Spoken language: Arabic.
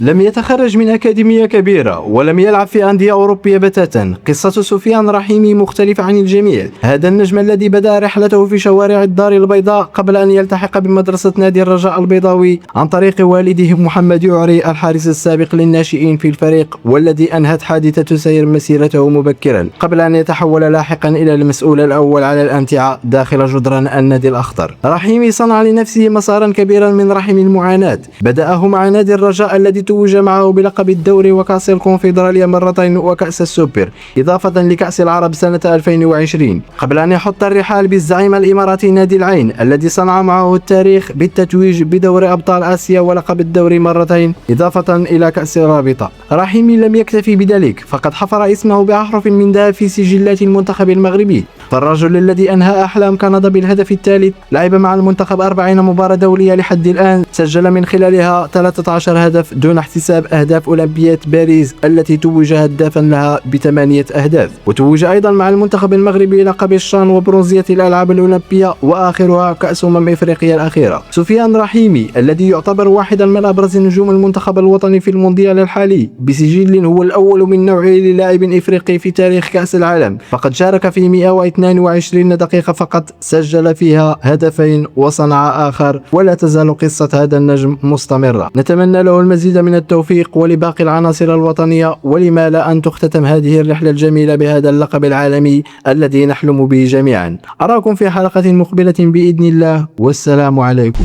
لم يتخرج من أكاديمية كبيرة ولم يلعب في أندية أوروبية بتاتا. قصة سفيان رحيمي مختلفة عن الجميع. هذا النجم الذي بدأ رحلته في شوارع الدار البيضاء قبل أن يلتحق بمدرسة نادي الرجاء البيضاوي عن طريق والده محمد يعري الحارس السابق للناشئين في الفريق، والذي أنهت حادثة سير مسيرته مبكرا قبل أن يتحول لاحقا إلى المسؤول الأول على الأمتعة داخل جدران النادي الأخضر. رحيمي صنع لنفسه مسارا كبيرا من رحم المعاناة. بدأه مع نادي الرجاء الذي توج معه بلقب الدوري وكأس الكونفدرالية مرتين وكأس السوبر، إضافة لكأس العرب سنة 2020، قبل أن يحط الرحال بالزعيم الإماراتي نادي العين الذي صنع معه التاريخ بالتتويج بدوري أبطال آسيا ولقب الدوري مرتين، إضافة إلى كأس الرابطة. رحيمي لم يكتفي بذلك، فقد حفر اسمه بأحرف من ذهب في سجلات المنتخب المغربي. فالرجل الذي أنهى أحلام كندا بالهدف الثالث لعب مع المنتخب 40 مباراة دولية لحد الآن، سجل من خلالها 13 هدف دون احتساب أهداف أولمبياد باريس التي توج هدافا لها ب8 أهداف. وتوج أيضا مع المنتخب المغربي لقب الشان وبرونزية الألعاب الأولمبية وآخرها كأس إفريقيا الأخيرة. سفيان رحيمي الذي يعتبر واحدا من أبرز نجوم المنتخب الوطني في المونديال الحالي بسجل هو الأول من نوعه للاعب إفريقي في تاريخ كأس العالم، فقد شارك في 122 دقيقة فقط، سجل فيها هدفين وصنع آخر، ولا تزال قصة هذا النجم مستمرة. نتمنى له المزيد من التوفيق ولباقي العناصر الوطنية، ولما لا أن تختتم هذه الرحلة الجميلة بهذا اللقب العالمي الذي نحلم به جميعا. أراكم في حلقة مقبلة بإذن الله، والسلام عليكم.